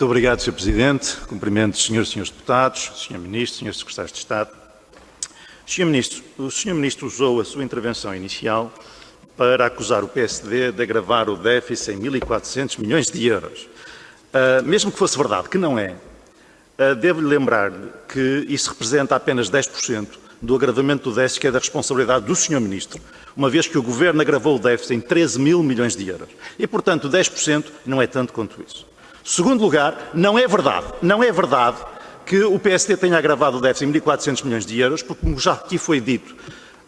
Muito obrigado, Sr. Presidente. Cumprimento os senhores e senhores deputados, Sr. Ministro, Srs. Secretários de Estado. Sr. Ministro, o Sr. Ministro usou a sua intervenção inicial para acusar o PSD de agravar o déficit em 1.400 milhões de euros. Mesmo que fosse verdade, que não é, devo-lhe lembrar-lhe que isso representa apenas 10% do agravamento do déficit, que é da responsabilidade do Sr. Ministro, uma vez que o Governo agravou o déficit em 13 mil milhões de euros. E, portanto, 10% não é tanto quanto isso. Segundo lugar, não é verdade que o PSD tenha agravado o déficit em 1.400 milhões de euros, porque, como já aqui foi dito,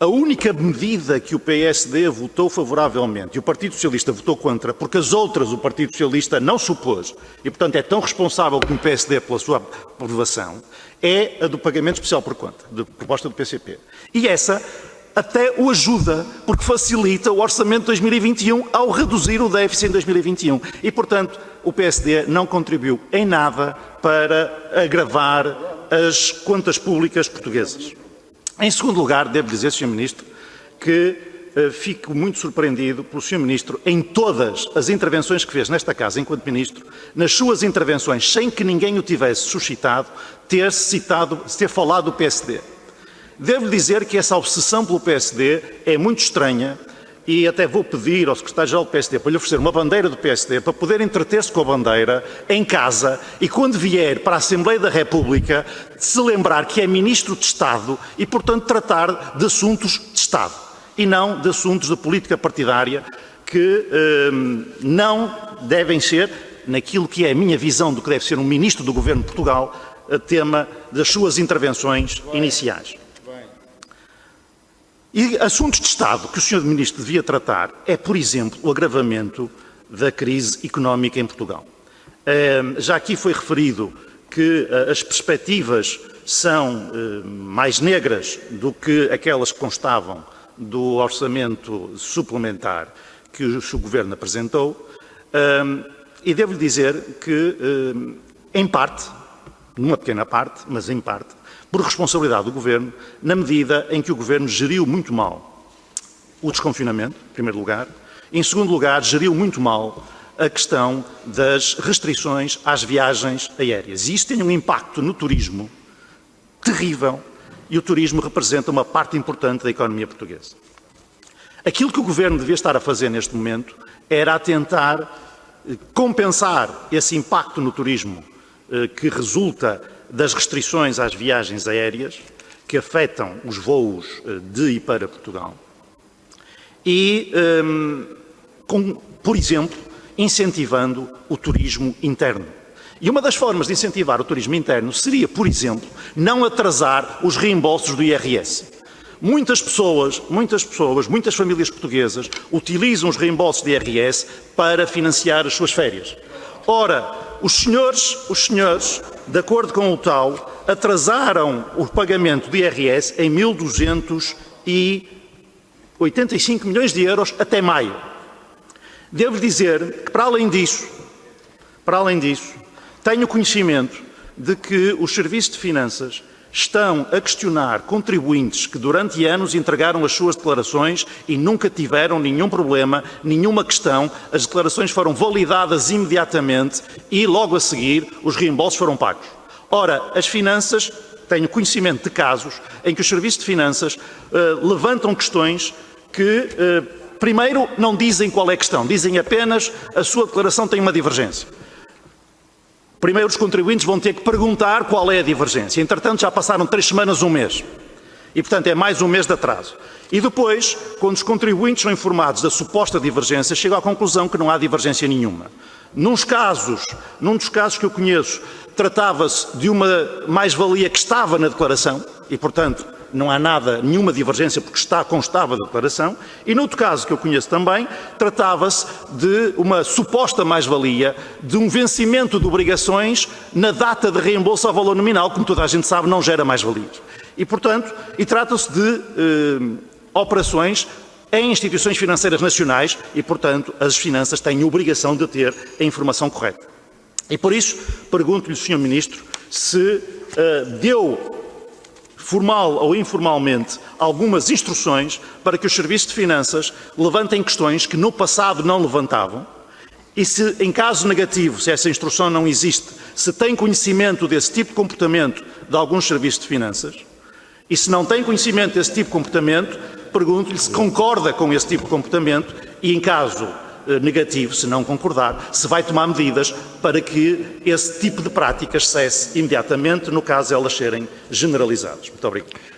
a única medida que o PSD votou favoravelmente e o Partido Socialista votou contra, porque as outras o Partido Socialista não se opôs e, portanto, é tão responsável como o PSD pela sua aprovação, é a do pagamento especial por conta, de proposta do PCP. E essa até o ajuda, porque facilita o orçamento de 2021 ao reduzir o déficit em 2021. E, portanto, o PSD não contribuiu em nada para agravar as contas públicas portuguesas. Em segundo lugar, devo dizer, Sr. Ministro, que fico muito surpreendido pelo Sr. Ministro, em todas as intervenções que fez nesta Casa enquanto Ministro, nas suas intervenções, sem que ninguém o tivesse suscitado, ter falado do PSD. Devo dizer que essa obsessão pelo PSD é muito estranha e até vou pedir ao Secretário-Geral do PSD para lhe oferecer uma bandeira do PSD para poder entreter-se com a bandeira em casa e quando vier para a Assembleia da República se lembrar que é Ministro de Estado e, portanto, tratar de assuntos de Estado e não de assuntos de política partidária que não devem ser, naquilo que é a minha visão do que deve ser um Ministro do Governo de Portugal, tema das suas intervenções iniciais. E assuntos de Estado que o Sr. Ministro devia tratar é, por exemplo, o agravamento da crise económica em Portugal. Já aqui foi referido que as perspectivas são mais negras do que aquelas que constavam do orçamento suplementar que o Governo apresentou e devo-lhe dizer que, em parte, numa pequena parte, mas em parte, por responsabilidade do Governo, na medida em que o Governo geriu muito mal o desconfinamento, em primeiro lugar, e, em segundo lugar, geriu muito mal a questão das restrições às viagens aéreas. E isso tem um impacto no turismo terrível, e o turismo representa uma parte importante da economia portuguesa. Aquilo que o Governo devia estar a fazer neste momento era a tentar compensar esse impacto no turismo que resulta das restrições às viagens aéreas que afetam os voos de e para Portugal e, por exemplo, incentivando o turismo interno. E uma das formas de incentivar o turismo interno seria, por exemplo, não atrasar os reembolsos do IRS. Muitas famílias portuguesas utilizam os reembolsos de IRS para financiar as suas férias. Ora, os senhores, de acordo com o TAU, atrasaram o pagamento do IRS em 1.285 milhões de euros até maio. Devo dizer que, para além disso, tenho conhecimento de que os serviços de finanças estão a questionar contribuintes que durante anos entregaram as suas declarações e nunca tiveram nenhum problema, nenhuma questão, as declarações foram validadas imediatamente e logo a seguir os reembolsos foram pagos. Ora, as finanças, tenho conhecimento de casos em que os serviços de finanças levantam questões que, primeiro, não dizem qual é a questão, dizem apenas a sua declaração tem uma divergência. Primeiro, os contribuintes vão ter que perguntar qual é a divergência. Entretanto, já passaram 3 semanas, um mês. E, portanto, é mais um mês de atraso. E depois, quando os contribuintes são informados da suposta divergência, chegam à conclusão que não há divergência nenhuma. Num dos casos que eu conheço, tratava-se de uma mais-valia que estava na declaração e, portanto, não há nenhuma divergência porque constava da declaração, e noutro caso que eu conheço também, tratava-se de uma suposta mais-valia de um vencimento de obrigações na data de reembolso ao valor nominal, como toda a gente sabe, não gera mais-valias. E, portanto, trata-se de operações em instituições financeiras nacionais e, portanto, as finanças têm a obrigação de ter a informação correta. E por isso, pergunto-lhe, Sr. Ministro, se deu formal ou informalmente, algumas instruções para que os serviços de finanças levantem questões que no passado não levantavam E se, em caso negativo, se essa instrução não existe, se tem conhecimento desse tipo de comportamento de alguns serviços de finanças, e se não tem conhecimento desse tipo de comportamento, pergunto-lhe se concorda com esse tipo de comportamento e, em caso negativo, se não concordar, se vai tomar medidas para que esse tipo de práticas cesse imediatamente, no caso de elas serem generalizadas. Muito obrigado.